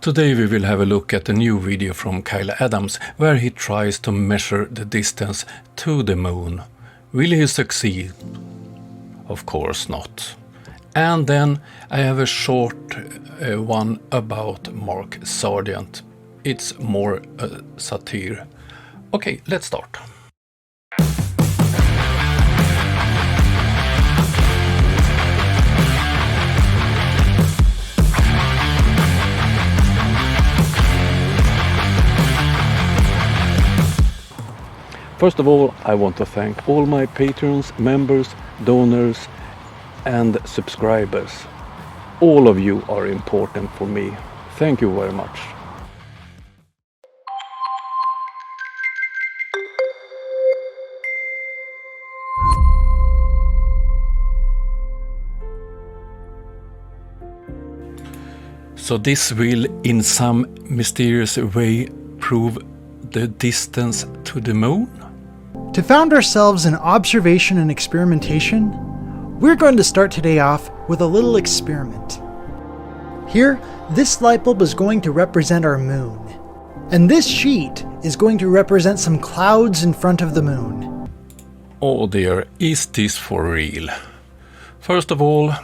Today we will have a look at a new video from Kyle Adams where he tries to measure the distance to the moon. Will he succeed? Of course not. And then I have a short one about Mark Sargent. It's more a satire. Okay, let's start. First of all, I want to thank all my patrons, members, donors and subscribers. All of you are important for me. Thank you very much. So this will in some mysterious way prove the distance to the moon? To found ourselves in observation and experimentation, we're going to start today off with a little experiment. Here, this light bulb is going to represent our moon, and this sheet is going to represent some clouds in front of the moon. Oh dear, is this for real? First of all,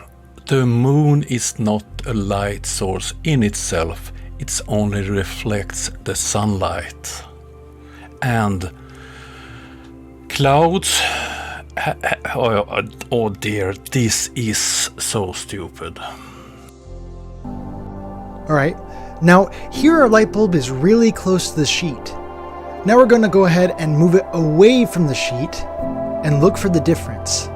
the moon is not a light source in itself, it only reflects the sunlight. And clouds, oh dear, this is so stupid. Alright, now here our light bulb is really close to the sheet. Now we're going to go ahead and move it away from the sheet and look for the difference.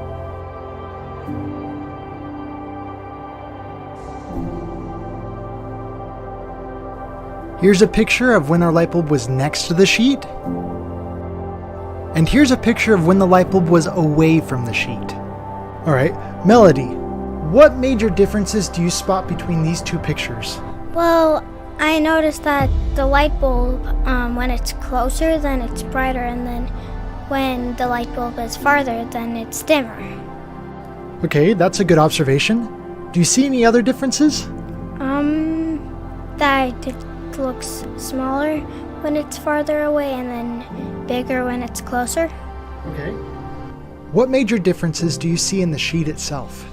Here's a picture of when our light bulb was next to the sheet. And here's a picture of when the light bulb was away from the sheet. Alright, Melody, what major differences do you spot between these two pictures? Well, I noticed that the light bulb, when it's closer, then it's brighter, and then when the light bulb is farther, then it's dimmer. Okay, that's a good observation. Do you see any other differences? That it looks smaller when it's farther away and then bigger when it's closer. Okay. What major differences do you see in the sheet itself?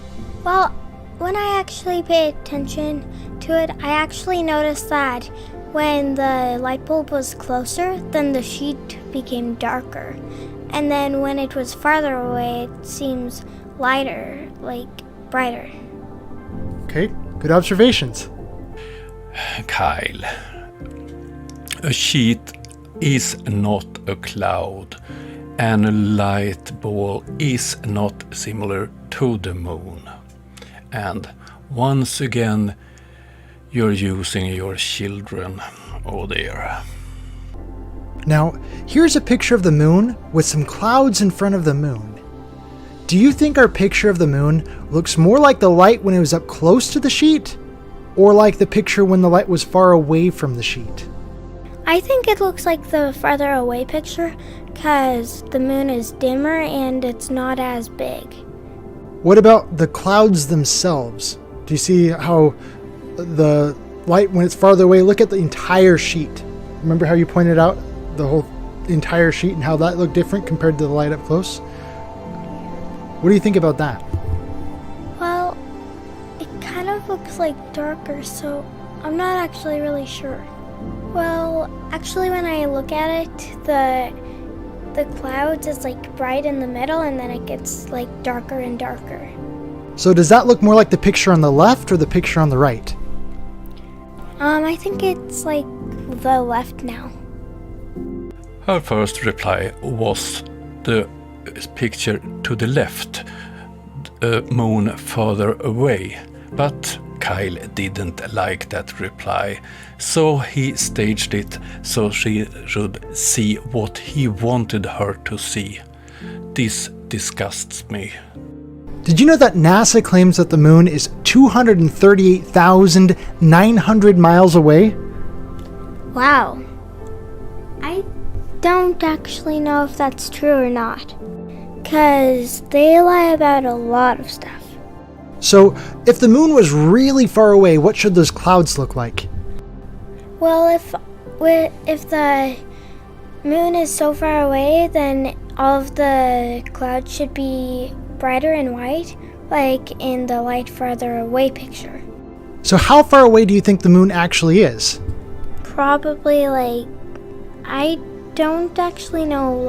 Well, when I actually pay attention to it, I actually noticed that when the light bulb was closer, then the sheet became darker. And then when it was farther away, it seems lighter, like brighter. Okay, good observations. Kyle, a sheet is not a cloud and a light ball is not similar to the moon. And once again, you're using your children. Oh dear. Now, here's a picture of the moon with some clouds in front of the moon. Do you think our picture of the moon looks more like the light when it was up close to the sheet, or like the picture when the light was far away from the sheet? I think it looks like the farther away picture because the moon is dimmer and it's not as big. What about the clouds themselves? Do you see how the light, when it's farther away, look at the entire sheet. Remember how you pointed out the whole entire sheet and how that looked different compared to the light up close? What do you think about that? Well, it kind of looks like darker, so I'm not actually really sure. Well, actually when I look at it, the clouds is like bright in the middle and then it gets like darker and darker. So does that look more like the picture on the left or the picture on the right? I think it's like the left now. Her first reply was the picture to the left, the moon further away, but Kyle didn't like that reply, so he staged it so she should see what he wanted her to see. This disgusts me. Did you know that NASA claims that the moon is 238,900 miles away? Wow. I don't actually know if that's true or not, because they lie about a lot of stuff. So, if the moon was really far away, what should those clouds look like? Well, if the moon is so far away, then all of the clouds should be brighter and white, like in the light farther away picture. So how far away do you think the moon actually is? Probably I don't actually know,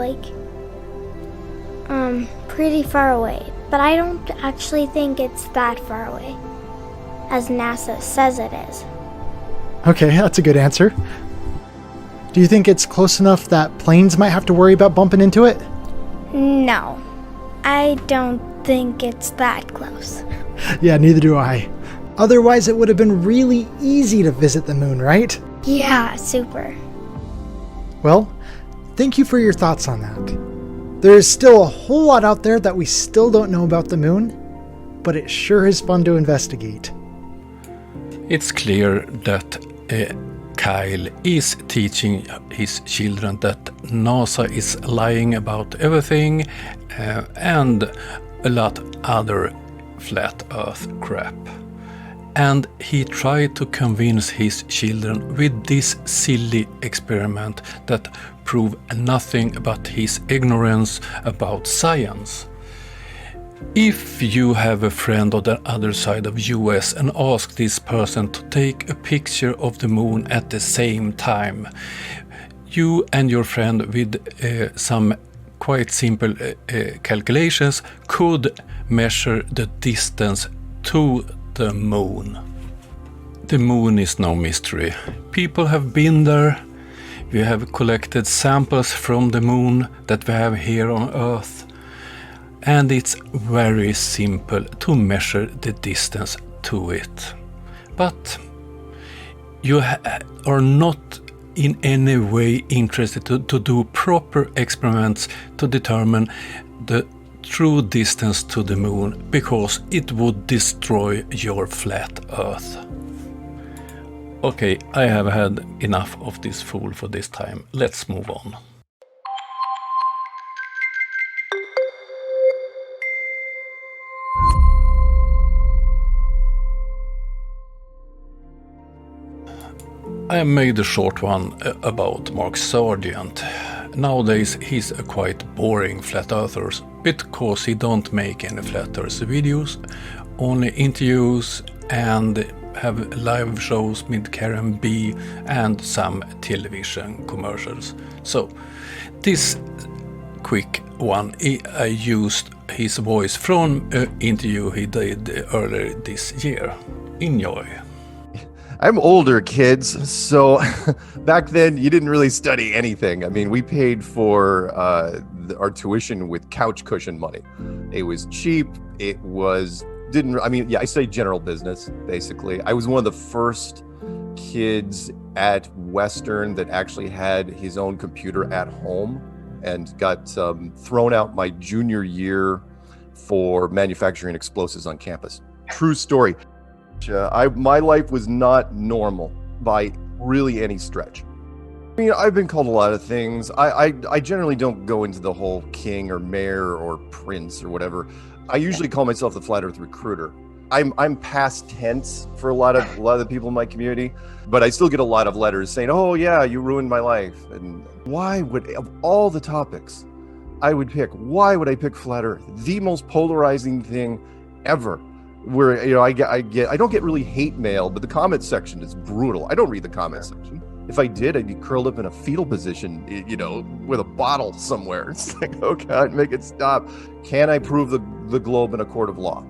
pretty far away. But I don't actually think it's that far away, as NASA says it is. Okay, that's a good answer. Do you think it's close enough that planes might have to worry about bumping into it? No, I don't think it's that close. Yeah, neither do I. Otherwise, it would have been really easy to visit the moon, right? Yeah, super. Well, thank you for your thoughts on that. There is still a whole lot out there that we still don't know about the moon, but it sure is fun to investigate. It's clear that Kyle is teaching his children that NASA is lying about everything and a lot other flat earth crap. And he tried to convince his children with this silly experiment that proved nothing but his ignorance about science. If you have a friend on the other side of US and ask this person to take a picture of the moon at the same time, you and your friend with some quite simple calculations could measure the distance to the moon. The moon is no mystery. People have been there. We have collected samples from the moon that we have here on Earth. And it's very simple to measure the distance to it. But you are not in any way interested to do proper experiments to determine the true distance to the moon, because it would destroy your flat Earth. Okay, I have had enough of this fool for this time. Let's move on. I made a short one about Mark Sargent. Nowadays he's a quite boring flat earther because he don't make any flat earth videos, only interviews and have live shows with Karen B and some television commercials. So this quick one, I used his voice from an interview he did earlier this year. Enjoy. I'm older, kids, so back then you didn't really study anything. I mean, we paid for our tuition with couch cushion money. It was cheap. I studied general business, basically. I was one of the first kids at Western that actually had his own computer at home, and got thrown out my junior year for manufacturing explosives on campus. True story. My life was not normal by really any stretch. I mean, I've been called a lot of things. I generally don't go into the whole king or mayor or prince or whatever. I usually call myself the flat earth recruiter. I'm past tense for a lot of the people in my community, but I still get a lot of letters saying, "Oh yeah, you ruined my life." And why would, of all the topics I would pick, why would I pick flat earth? The most polarizing thing ever. Where, you know, I don't get really hate mail, but the comment section is brutal. I don't read the comment section. If I did, I'd be curled up in a fetal position, you know, with a bottle somewhere. It's like, oh God, make it stop. Can I prove the globe in a court of law?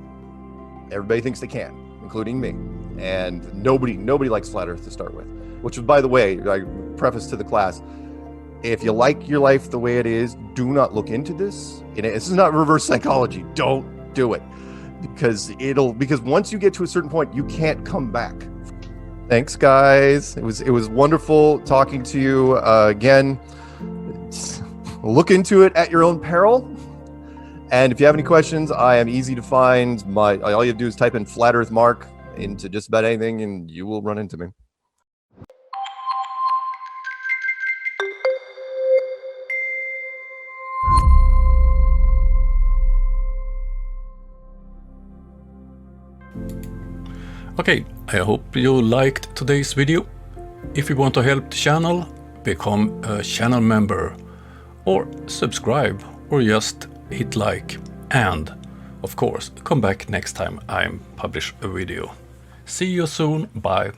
Everybody thinks they can, including me. And nobody likes flat earth to start with. Which, by the way, I preface to the class, if you like your life the way it is, do not look into this. This is not reverse psychology. Don't do it. Because once you get to a certain point, you can't come back. Thanks, guys. It was wonderful talking to you again. Look into it at your own peril. And if you have any questions, I am easy to find. All you have to do is type in Flat Earth Mark into just about anything, and you will run into me. Okay, I hope you liked today's video. If you want to help the channel, become a channel member, or subscribe, or just hit like, and of course come back next time I publish a video. See you soon, bye.